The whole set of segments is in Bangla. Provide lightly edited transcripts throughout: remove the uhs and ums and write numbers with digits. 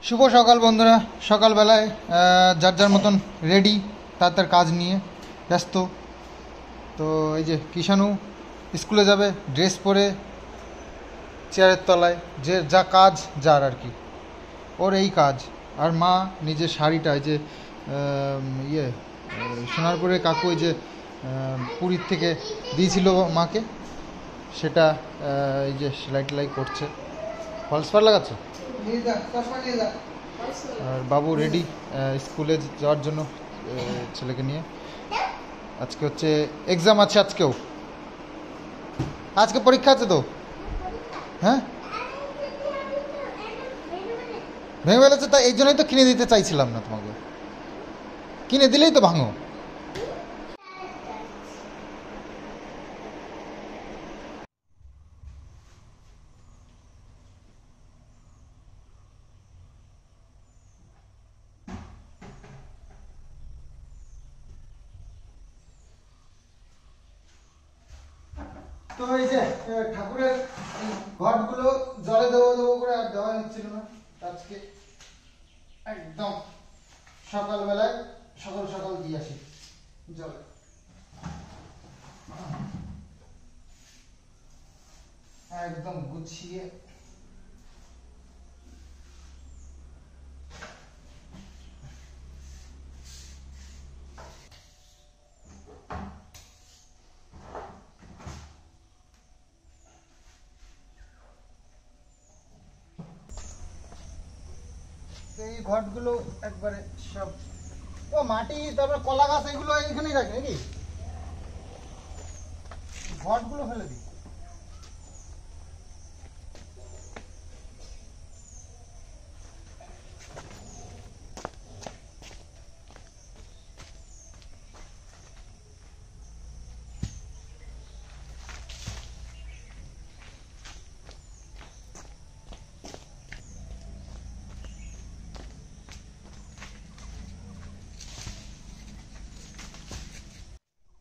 শুভ সকাল বন্ধুরা। সকালবেলায় যার যার মতন রেডি, তার তার কাজ নিয়ে ব্যস্ত। তো এই যে কিষাণু স্কুলে যাবে, ড্রেস পরে চেয়ারের তলায়, যে যা কাজ যার আর কি, ওর এই কাজ। আর মা নিজের শাড়িটা এই যে সোনারপুরে কাকু এই যে পুরীর থেকে দিয়েছিল মাকে, সেটা এই যে সেলাই টেলাই করছে, ফলস পার লাগাচ্ছে। আর বাবু রেডি স্কুলে যাওয়ার জন্য ছেলেকে নিয়ে। আজকে হচ্ছে এক্সাম আছে, আজকে পরীক্ষা আছে তো। হ্যাঁ, ভেঙে ফেলেছে, তাই এই জন্যই তো কিনে দিতে চাইছিলাম না তোমাকে। কিনে দিলেই তো ভাঙো। তো এই যে ঠাকুরের ঘটগুলো জলে দেবো দেবো করে আর দেওয়া হচ্ছিল না। আজকে একদম সকালবেলায় সকাল সকাল দিয়ে আসি জলে। একদম গুছিয়ে এই ঘটগুলো একবারে সব। ও মাটি, তারপর কলা গাছ, এগুলো এখানেই রাখি নাকি? ঘটগুলো ফেলে দিই।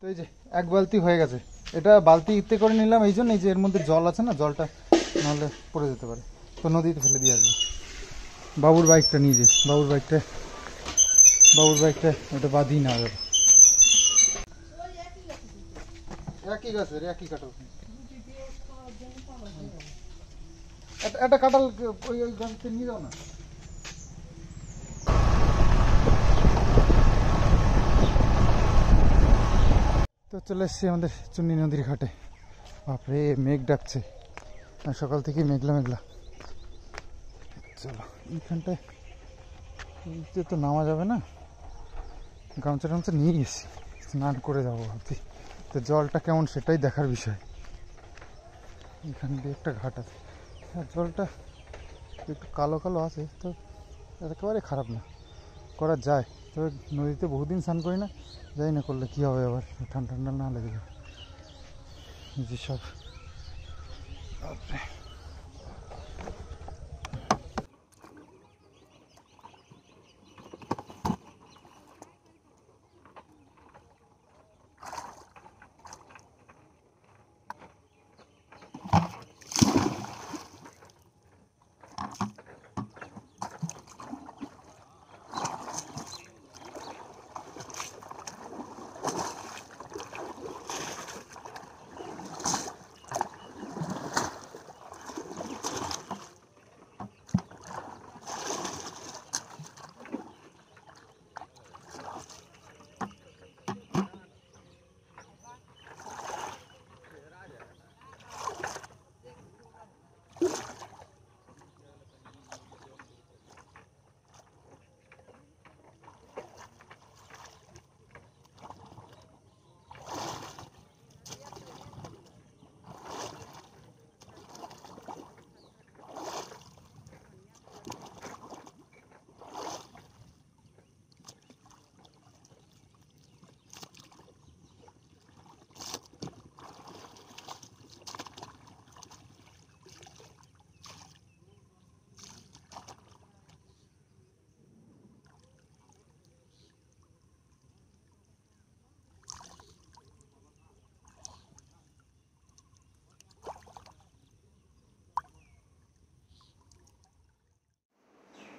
তো এই যে এক বালতি হয়ে গেছে। এটা বালতি ইতে করে নিলাম এই জন্য, এই যে এর মধ্যে জল আছে না, জলটা নাহলে পড়ে যেতে পারে, তো নদীতে ফেলে দিয়ে আসবে। বাবুর বাইকটা নিয়ে যে, বাবুর বাইকটা ওটা বাঁধিয়ে না যাবে। একই গাছের একই কাটাল, একটা কাটাল ওই ওই গাছটা নিয়ে যাও না। তো চলে এসছি আমাদের চুন্নি নদীর ঘাটে। বাপরে মেঘ ডাকছে, আর সকাল থেকে মেঘলা মেঘলা। চলো এইখানটায় তো নামা যাবে না, গামছা টামছা নিয়ে গেছি, স্নান করে যাবো ভাবছি। তো জলটা কেমন সেটাই দেখার বিষয়। এখান দিয়ে একটা ঘাট আছে, আর জলটা একটু কালো কালো আছে, তো একেবারে খারাপ না, করা যায়। তবে নদীতে বহুদিন স্নান করি না, যাই না করলে কী হবে, আবার ঠান্ডা ঠান্ডা না লেগে যাবে যেসব।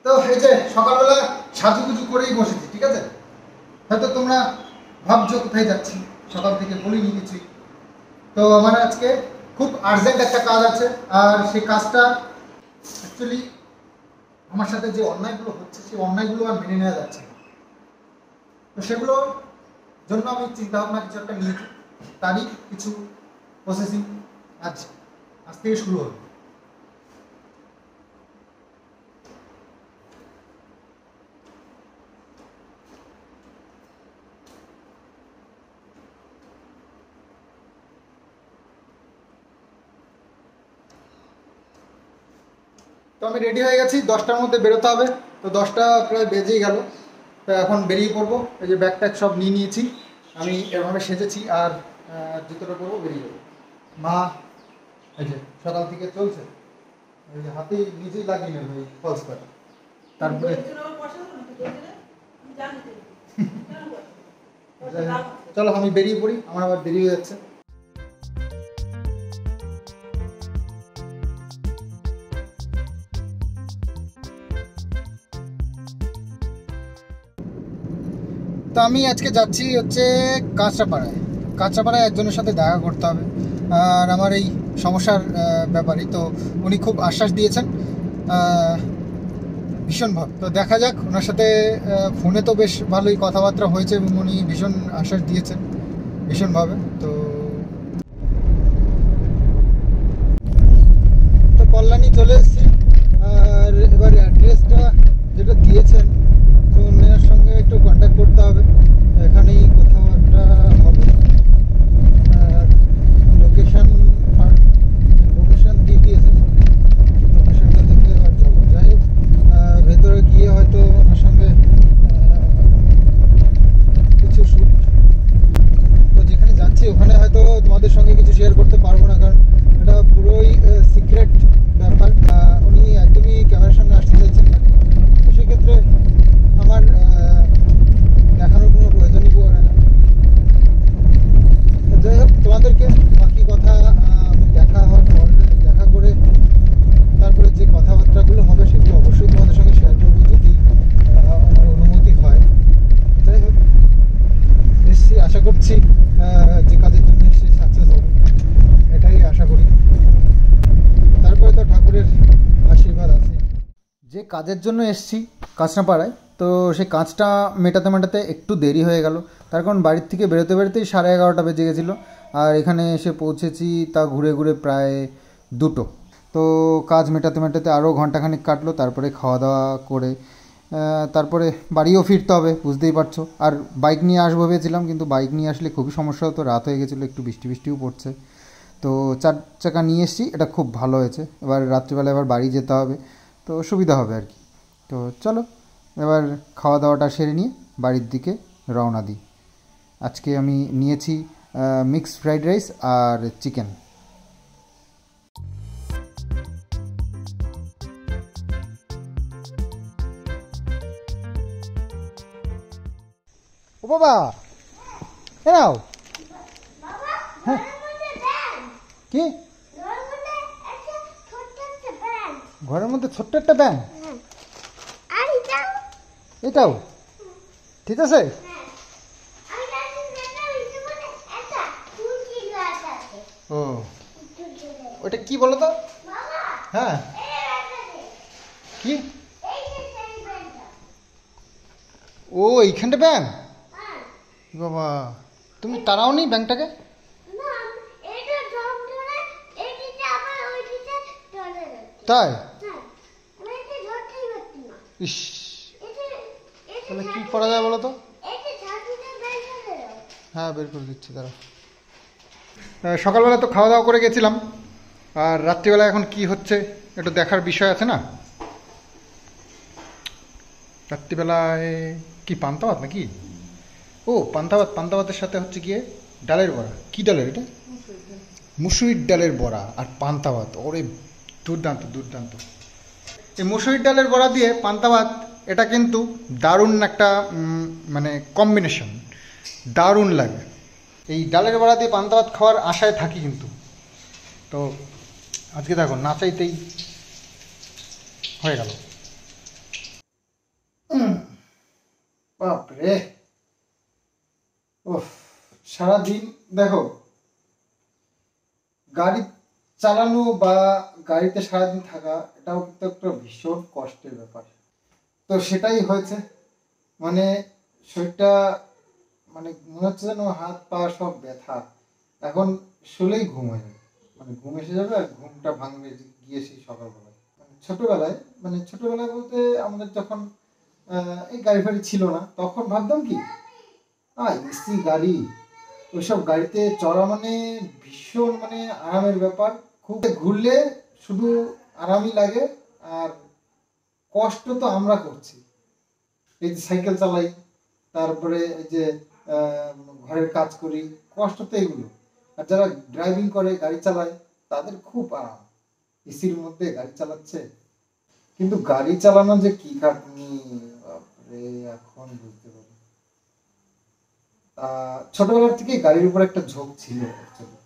তো এই যে সকালবেলা সাজুগুজু করেই বসেছি, ঠিক আছে? হয়তো তোমরা ভাবছো কোথায় যাচ্ছি, সকাল থেকে বলিনি কিছুই। তো আমার আজকে খুব আর্জেন্ট একটা কাজ আছে, আর সেই কাজটা অ্যাকচুয়ালি আমার সাথে যে অন্যায়গুলো হচ্ছে সেই অন্যায়গুলো আর মেনে নেওয়া যাচ্ছে না। তো সেগুলোর জন্য আমি চিন্তা ভাবনা কিছু একটা নিয়েছি, তারই কিছু প্রসেসিং আজ থেকে শুরু হবে। তো আমি রেডি হয়ে গেছি, 10টার মধ্যে বেরোতে হবে। তো 10টা প্রায় বেজেই গেল, তো এখন বেরিয়ে পড়বো। এই যে ব্যাগ ট্যাগ সব নিয়ে নিয়েছি, আমি এভাবে সেজেছি, আর জুতোটা পরবো, বেরিয়ে যাবো। মা এই যে সকাল থেকে চলছে, এই যে হাতেই নিজেই লাগিয়ে নেবে ওই ফলস পাট। তারপরে চলো আমি বেরিয়ে পড়ি, আমার আবার দেরি হয়ে যাচ্ছে। তো আমি আজকে যাচ্ছি হচ্ছে কাঁচরাপাড়ায়। কাঁচরাপাড়ায় একজনের সাথে দেখা করতে হবে, আর আমার এই সমস্যার ব্যাপারে। তো উনি খুব আশ্বাস দিয়েছেন ভীষণভাবে। তো দেখা যাক, ওনার সাথে ফোনে তো বেশ ভালোই কথাবার্তা হয়েছে এবং উনি ভীষণ আশ্বাস দিয়েছেন ভীষণভাবে। তো কল্যাণী চলে এসেছি, আর এবার অ্যাড্রেসটা যেটা দিয়েছেন তো ওনার সঙ্গে একটু কন্ট্যাক্ট করতে হবে, এখানেই কোথাও একটা হবে। লোকেশন দিয়ে দিয়েছে, লোকেশনটা দেখে এবার যাবো। যাই হোক, ভেতরে গিয়ে হয়তো ওনার সঙ্গে কিছু শ্যুট, তো যেখানে যাচ্ছি ওখানে হয়তো তোমাদের সঙ্গে কিছু শেয়ার করতে পারবো না, কারণ এটা পুরোই সিক্রেট ব্যাপার। উনি একদমই ক্যামেরার সামনে আসতে চাইছেন না, তো সেক্ষেত্রে আমার দেখানোর কোনো প্রয়োজনই পড়ে না। যাই হোক, তোমাদেরকে বাকি কথা আমি দেখা করে তারপরে যে কথাবার্তাগুলো হবে সেগুলো অবশ্যই তোমাদের সঙ্গে শেয়ার করবো, যদি আমার অনুমতি হয়। যাই হোক, নিশ্চয়ই আশা করছি যে কাজের জন্য নিশ্চয়ই সাকসেস হবে, এটাই আশা করি। তারপরে তো ঠাকুরের আশীর্বাদ আছে। যে কাজের জন্য এসছি কাঁচরাপাড়ায়, তো সেই কাজটা মেটাতে একটু দেরি হয়ে গেল, তার কারণ বাড়ির থেকে বেরোতেই 11:30 বেজে গেছিলো, আর এখানে এসে পৌঁছেছি তা ঘুরে ঘুরে প্রায় 2টো। তো কাজ মেটাতে আরও ঘন্টাখানিক কাটলো, তারপরে খাওয়া দাওয়া করে তারপরে বাড়িও ফিরতে হবে, বুঝতেই পারছো। আর বাইক নিয়ে আসবো ভেবেছিলাম, কিন্তু বাইক নিয়ে আসলে খুবই সমস্যা হতো, রাত হয়ে গেছিলো, একটু বৃষ্টিও পড়ছে। তো 4 চাকা নিয়ে এসেছি, এটা খুব ভালো হয়েছে। এবার রাত্রিবেলা এবার বাড়ি যেতে হবে, তো সুবিধা হবে আর কি। তো চলো এবার খাওয়া দাওয়াটা সেরে নিয়ে বাড়ির দিকে রওনা দিই। আজকে আমি নিয়েছি মিক্সড ফ্রাইড রাইস আর চিকেন। ও বাবা, এরাও হ্যাঁ কি ঘরের মধ্যে ছোট্ট একটা ব্যাঙ, এটাও ঠিক আছে। ও ওটা কি বলো তো? হ্যাঁ কি? ও এইখানটা ব্যাঙ, বাবা তুমি তারাও নি ব্যাংকটাকে? তাই? ইস, তাহলে কি করা যায় বলো তো? হ্যাঁ বের করে দিচ্ছি তারা। সকালবেলা তো খাওয়া দাওয়া করে গেছিলাম, আর রাত্রিবেলা এখন কি হচ্ছে একটু দেখার বিষয় আছে না। রাত্রিবেলায় কি পান্তা ভাত নাকি? ও পান্তা ভাতের সাথে হচ্ছে গিয়ে ডালের বড়া। কি ডালের এটা? মুসুরির ডালের বড়া আর পান্তা ভাত, ওরে দুর্দান্ত দুর্দান্ত। এই মুসুরির ডালের বড়া দিয়ে পান্তা ভাত, এটা কিন্তু দারুণ একটা মানে কম্বিনেশন, দারুণ লাগে। এই ডালের বড়া দিয়ে পান্তা ভাত খাওয়ার আশায় থাকি কিন্তু। তো আজকে দেখো না চাইতেই হয়ে গেল। বাপরে, ওহ, সারাদিন দেখো গাড়ি চালানো বা গাড়িতে সারাদিন থাকা এটাও কিন্তু একটা ভীষণ কষ্টের ব্যাপার। তো সেটাই হয়েছে, মানে শরীরটা মানে মনে হচ্ছে যেন হাত পা সব ব্যথা। এখন শুলেই ঘুম হয়, মানে ঘুম এসে যাবে আর ঘুমটা ভাঙবে গিয়ে সেই সকালবেলায়। ছোটবেলায় বলতে আমাদের যখন এই গাড়ি ফাড়ি ছিল না তখন ভাবতাম কি এসি গাড়ি, ওইসব গাড়িতে চড়া মানে ভীষণ মানে আরামের ব্যাপার। খুব ঘুরলে শুধু আরামই লাগে, আর কষ্ট তো আমরা করছি। এই যে সাইকেল চালাই, তারপরে এই যে ঘরের কাজ করি, কষ্ট তো এগুলো। আর যারা ড্রাইভিং করে গাড়ি চালায় তাদের খুব আরাম, এসির মধ্যে গাড়ি চালাচ্ছে। কিন্তু গাড়ি চালানো যে কি খাটনি, বাপরে, এখন বুঝতে পারি। ছোটবেলার থেকে গাড়ির উপর একটা ঝোঁক ছিল actually।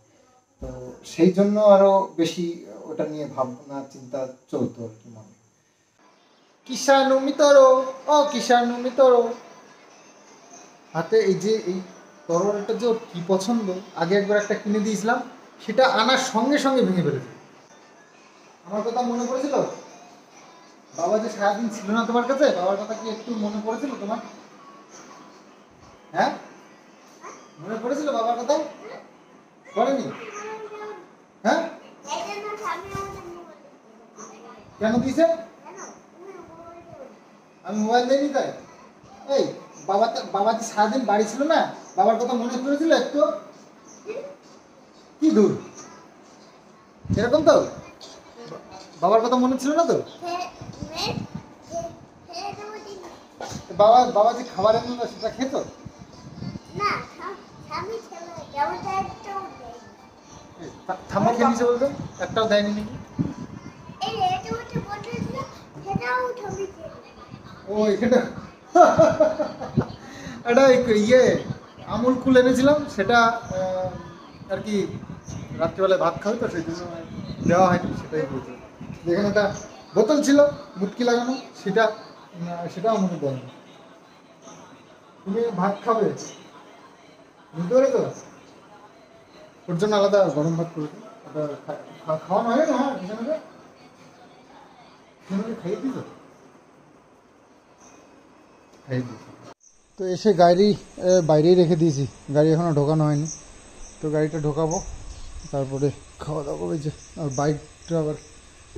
তো সেই জন্য আরো বেশি ওটা নিয়ে ভাবনা চিন্তা চলতো আর কি মনে। কিষাণু মিতরো, ও কিষাণু মিতরো। হাতে এই যে এই তরোয়ালটা যে ওর কি পছন্দ, আগে একবার একটা কিনে দিয়েছিলাম, সেটা আনার সঙ্গে সঙ্গে ভেঙে ফেলেছে। আমার কথা মনে পড়েছিল? বাবা যে সারাদিন ছিল না তোমার কাছে, বাবার কথা কি একটু মনে পড়েছিল তোমার? হ্যাঁ, মনে পড়েছিল বাবার কথা? পড়েনি? হ্যাঁ, কেন দিয়েছে? আমি মোবাইল দিইনি তাই? এই বাবা যে সারাদিন বাড়ি ছিল না, বাবার কথা মনে পড়েছিল একটু? কি দূর এরকম তো বাবার কথা মনে ছিল না তো? বাবা যে খাবার এনেছিল সেটা খেত না? থামা খেয়ে নিছে বলতে একটাও দেয়নি নাকি? ও এটা একটা ইয়ে আমুল কুল এনেছিলাম, সেটা আর কি রাত্রিবেলায় ভাত খাবে তো সেই জন্য দেওয়া হয়নি, সেটাই বলতে। যেখানে একটা বোতল ছিল মুটকি লাগানো, সেটাও আমাকে দেয়নি। তুমি ভাত খাবে বুঝতে পেরে তো, ওর জন্য আলাদা গরম ভাত করে খাওয়ানো হয় না। হ্যাঁ, কিষাণুকে খাইয়ে দিত, খাইয়ে দিত। তো এসে গাড়ি বাইরেই রেখে দিয়েছি, গাড়ি এখনও ঢোকানো হয়নি। তো গাড়িটা ঢোকাবো, তারপরে খাওয়া দাওয়া করবে। যে আর বাইকটা আবার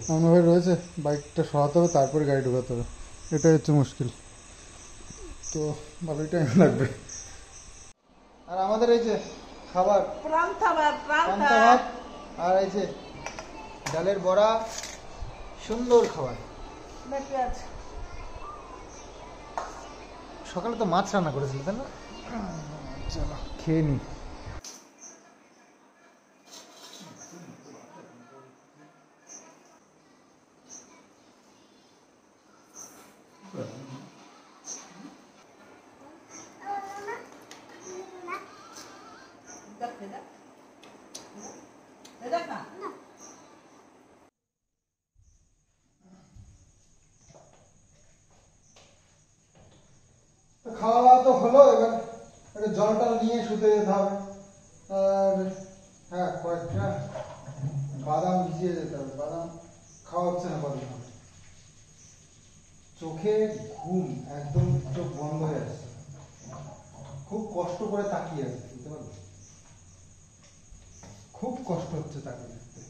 এমনভাবে রয়েছে, বাইকটা সরাতে হবে তারপরে গাড়ি ঢোকাতে হবে, এটাই হচ্ছে মুশকিল। তো ভালোই টাইম লাগবে। আর আমাদের এই যে খাবার, পান্তা ভাত আর এই যে ডালের বড়া, সুন্দর খাবার। সকালে তো মাছ রান্না করেছিল তাই না? চলো খেয়ে নি। খাওয়া তো হলো, এবার জলটা নিয়ে শুতে যেতে হবে। আর হ্যাঁ, কয়েকটা বাদাম ভিজিয়ে যেতে হবে, বাদাম খাওয়া হচ্ছে না কদিন। চোখে ঘুম একদম, চোখ বন্ধ হয়ে আসছে, খুব কষ্ট করে তাকিয়ে আছে, বুঝতে পারবে? খুব কষ্ট হচ্ছে তাকিয়ে থাকতে।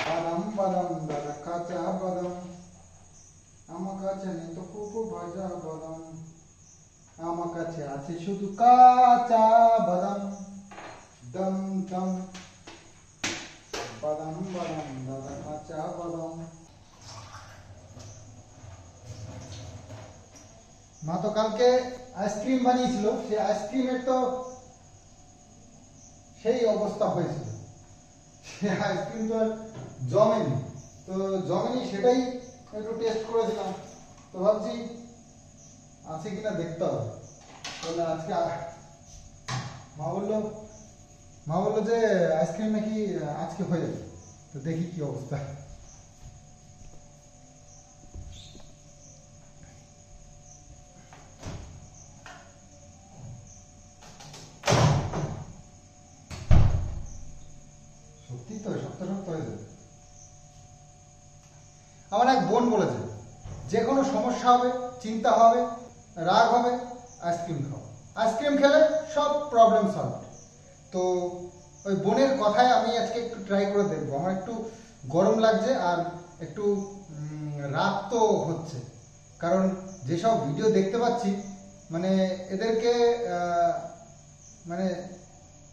বাদাম বাদাম দাদা, কাঁচা বাদাম আমার কাছে নেই তো, খুব ভাজা বাদাম আমার কাছে আছে শুধু কাঁচা বাদাম। দম দম বাদাম বাদাম দাদা, কাঁচা বাদাম। মা তো কালকে আইসক্রিম বানিয়েছিল, সেই আইসক্রিমের তো সেই অবস্থা হয়েছিল, সে আইসক্রিম তো আর জমেনি। তো জমেনি সেটাই একটু টেস্ট করেছিলাম, তো ভাবছি আছে কিনা দেখতে হবে। তাহলে আজকে মা বললো যে আইসক্রিম নাকি আজকে হয়ে যাবে, তো দেখি কি অবস্থা। সত্যি তো সত্য সত্য হয়ে যাবে। আমার এক বোন বলেছে যে কোনো সমস্যা হবে, চিন্তা হবে, রাগ হবে, আইসক্রিম খাও, আইসক্রিম খেলে সব প্রবলেম সলভ। তো ওই বোনের কথায় আমি আজকে একটু ট্রাই করে দেখবো। আমার একটু গরম লাগছে আর একটু রাগ তো হচ্ছে, কারণ যেসব ভিডিও দেখতে পাচ্ছি মানে এদেরকে মানে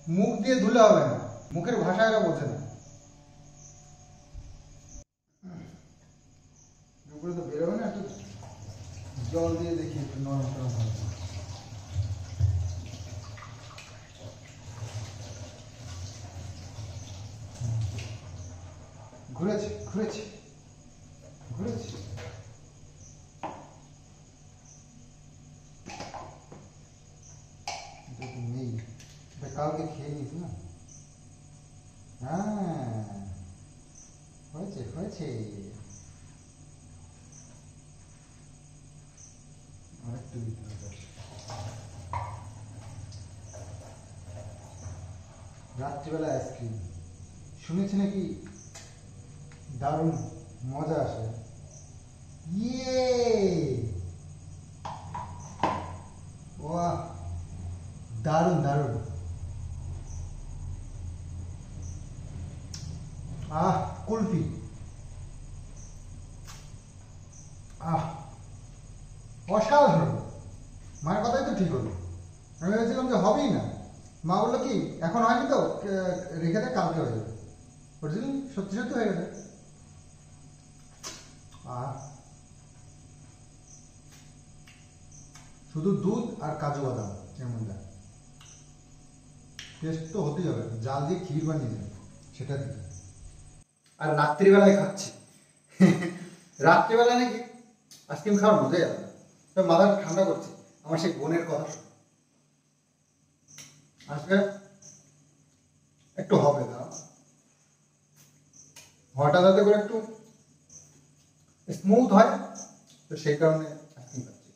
মুখ দিয়ে ধুলে হবে না, মুখের ভাষা এরা বোঝে না। উপরে তো বেরোবে না, একটু জল দিয়ে দেখি একটু নরম টরম হবে। ঘুরেছে ঘুরেছে ঘুরেছে। নেই, এটা কালকে খেয়ে নিস না। হ্যাঁ হয়েছে হয়েছে, আরেকটু দিতে হবে। রাত্রিবেলা আইসক্রিম শুনেছি নাকি দারুণ মজা আসে। ইয়ে বাহ, দারুণ দারুণ। কুলফি, অসাধারণ। মায়ের কথাই তো ঠিক হলো, আমি ভেবেছিলাম যে হবেই না। মা বললো কি এখন হয়নি তো রেখে দেয়, কালকে হয়ে যাবে। বুঝলি, সত্যি সত্যি হয়ে গেছে। শুধু দুধ আর কাজু বাদাম এর মধ্যে, টেস্ট তো হতেই হবে। জাল দিয়ে ক্ষীর বানিয়ে দেবে সেটা দিয়ে। আর রাত্রিবেলায় খাচ্ছি রাত্রিবেলায় নাকি আইসক্রিম খাওয়ার মজাই যাবে, মাথা ঠান্ডা করছে আমার সেই বোনের কথা। আজকে একটু হবে না, হঠাৎ যাতে করে একটু স্মুথ হয়, তো সেই কারণে আইসক্রিম খাচ্ছি।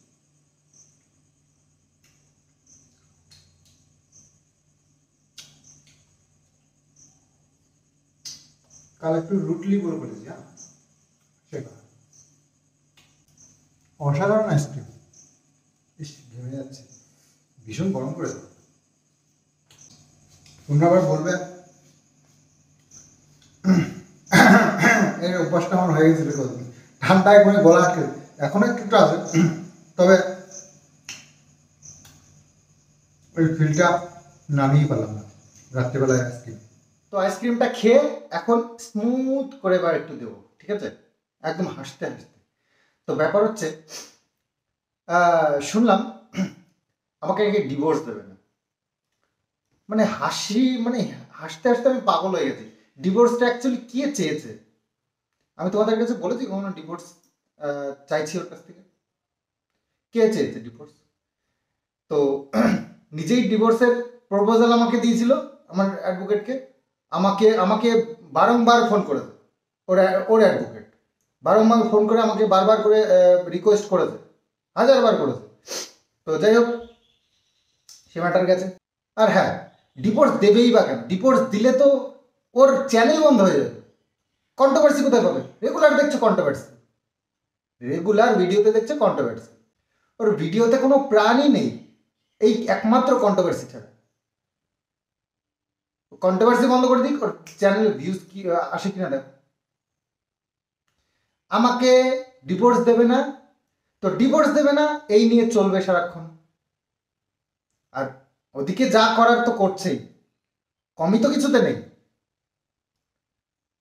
কাল একটু রুটলি করে বলেছি, হ্যাঁ সেটা অসাধারণ আইসক্রিম। ইস, ঘেমে যাচ্ছে, ভীষণ গরম করে দেবে। তোমরা আবার বলবে এই অভ্যাসটা আমার হয়ে গেছিল কতদিন, ঠান্ডায় করে গলা আটকে, এখনো একটু আছে, তবে ওই ফিলটা নামিয়ে পেলাম না রাত্রিবেলায় আইসক্রিম। তো আইসক্রিমটা খেয়ে এখন স্মুথ করে এবার একটু দেবো, ঠিক আছে, একদম হাসতে হাসতে। তো ব্যাপার হচ্ছে শুনলাম আমাকে ডিভোর্স দেবে না, মানে হাসতে হাসতে আমি পাগল হয়ে গেছি। ডিভোর্সটা অ্যাকচুয়ালি কে চেয়েছে? আমি তোমাদের কাছে বলেছি কখনো ডিভোর্স চাইছি ওর কাছ থেকে? কে চেয়েছে ডিভোর্স? তো নিজেই ডিভোর্সের প্রপোজাল আমাকে দিয়েছিল আমার অ্যাডভোকেটকে। আমাকে আমাকে বারংবার ফোন করেছে ওর অ্যাডভোকেট, বারংবার ফোন করে আমাকে বারবার করে রিকোয়েস্ট করেছে, হাজারবার করেছে। তো যাই হোক, সে ম্যাটার গেছে। আর হ্যাঁ, ডিভোর্স দেবেই বা কেন? ডিভোর্স দিলে তো ওর চ্যানেল বন্ধ হয়ে যাবে। কন্ট্রোভার্সি কোথায় পাবে? রেগুলার দেখছো কন্ট্রোভার্সি, রেগুলার ভিডিওতে দেখছো কন্ট্রোভার্সি। ওর ভিডিওতে কোনো প্রাণই নেই, এই একমাত্র কন্ট্রোভার্সি ছাড়া। কন্ট্রোভার্সি বন্ধ করে দিক, ওর চ্যানেলে ভিউজ কি আসে কিনা দেখ। আমাকে ডিভোর্স দেবে না, তো ডিভোর্স দেবে না এই নিয়ে চলবে সারাক্ষণ। আর ওদিকে যা করার তো করছেই, কমই তো কিছুতে নেই,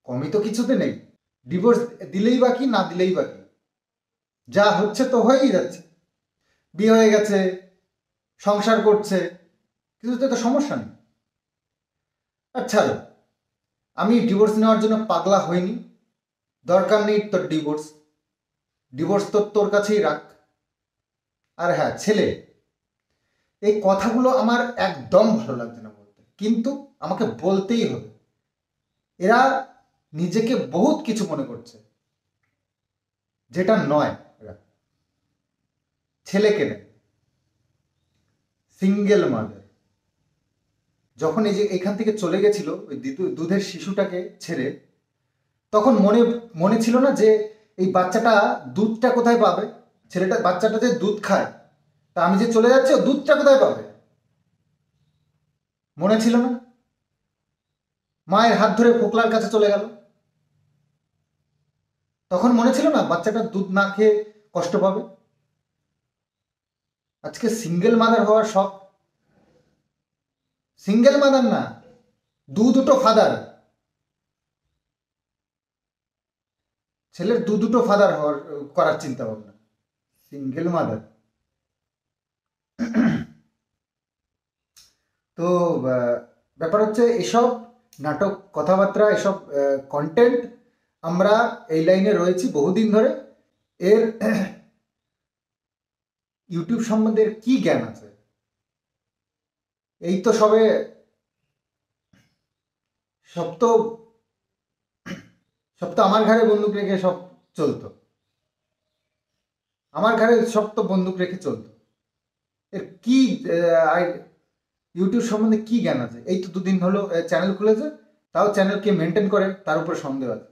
কমই তো কিছুতে নেই। ডিভোর্স দিলেই বা কি, না দিলেই বা কি, যা হচ্ছে তো হয়েই যাচ্ছে। বিয়ে হয়ে গেছে, সংসার করছে, কিছুতে তো সমস্যা নেই। আচ্ছা, আমি ডিভোর্স নেওয়ার জন্য পাগলা হইনি, দরকার নেই তোর ডিভোর্স, ডিভোর্স তো তোর কাছেই রাখ। আর হ্যাঁ, ছেলে, এই কথাগুলো আমার একদম ভালো লাগছে না বলতে, কিন্তু আমাকে বলতেই হবে। এরা নিজেকে বহুত কিছু মনে করছে, যেটা নয়। এরা ছেলেকে নেয়, সিঙ্গেল মাদার, যখন এই যে এখান থেকে চলে গেছিল ওই দুধের শিশুটাকে ছেড়ে, তখন মনে ছিল না যে এই বাচ্চাটা দুধটা কোথায় পাবে, বাচ্চাটা যে দুধ খায়, তা আমি যে চলে যাচ্ছি ও দুধটা কোথায় পাবে, মনে ছিল না? মায়ের হাত ধরে ফোকলার কাছে চলে গেল, তখন মনে ছিল না বাচ্চাটা দুধ না খেয়ে কষ্ট পাবে? আজকে সিঙ্গেল মাদার হওয়ার শখ, সিঙ্গেল মাদার না, দুটো ফাদার, ছেলের দুটো ফাদার করার চিন্তা ভাবনা, সিঙ্গেল মাদার। তো ব্যাপার হচ্ছে এসব নাটক, কথাবার্তা, এসব কন্টেন্ট আমরা এই লাইনে রয়েছি বহুদিন ধরে। এর ইউটিউব সম্বন্ধে কি জ্ঞান আছে? এই তো সব তো আমার ঘাড়ে বন্দুক রেখে সব চলতো, আমার ঘাড়ে সব তো বন্দুক রেখে চলতো। এর কি ইউটিউব সম্বন্ধে কি জ্ঞান আছে? এই তো দুদিন হলো চ্যানেল খুলেছে, তাও চ্যানেলকে মেনটেন করে তার উপরে সন্দেহ আছে।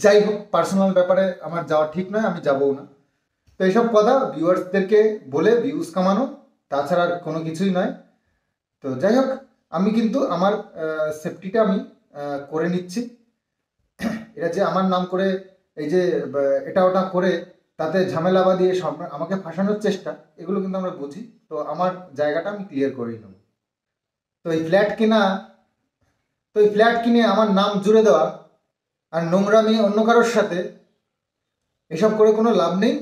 যাই হোক, পার্সোনাল ব্যাপারে আমার যাওয়া ঠিক নয়, আমি যাবও না। তো এইসব কথা ভিউয়ার্সদেরকে বলে ভিউজ কামানো, তাছাড়া আর কোনো কিছুই নয়। তো যাই হোক, আমি কিন্তু আমার সেফটিটা আমি করে নিচ্ছি। এরা যে আমার নাম করে এই যে এটা ওটা করে তাতে ঝামেলা বাঁধিয়ে আমাকে ফাঁসানোর চেষ্টা, এগুলো কিন্তু আমরা বুঝি। তো আমার জায়গাটা আমি ক্লিয়ার করেই নেব। তো এই ফ্ল্যাট কিনে আমার নাম জুড়ে দেওয়া আর নোংরামি অন্য কারোর সাথে, এসব করে কোনো লাভ নেই।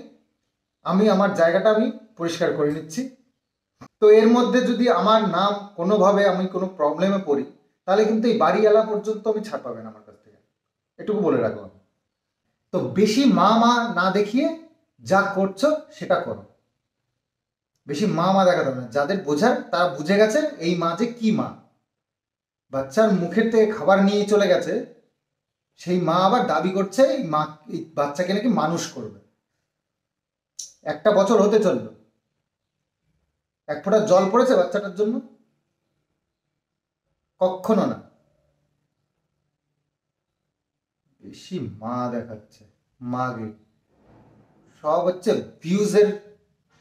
আমি আমার জায়গাটা আমি পরিষ্কার করে নিচ্ছি। তো এর মধ্যে যদি আমার নাম কোনোভাবে আমি কোনো প্রবলেমে পড়ি, তাহলে কিন্তু এই বাড়িওয়ালা পর্যন্ত আমি ছাড় পাবেন আমার কাছ থেকে, এটুকু বলে রাখবো। তো বেশি মা না দেখিয়ে যা করছো সেটা করো, বেশি মা দেখাতে হবে না। যাদের বোঝার তারা বুঝে গেছে এই মা যে কি মা। বাচ্চার মুখের থেকে খাবার নিয়ে চলে গেছে, সেই মা আবার দাবি করছে এই বাচ্চাকে নাকি মানুষ করবে। 1 বছর হতে চললো, 1 ফোঁটা জল পড়েছে বাচ্চাটার জন্য? কখনো না। বেশি মা দেখাচ্ছে, মাগে সব হচ্ছে ভিউজের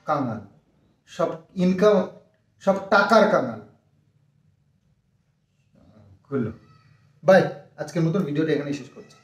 কাঙাল, সব ইনকাম, সব টাকার কাঙাল। বাই, আজকের মতন ভিডিওটা এখানেই শেষ করছি।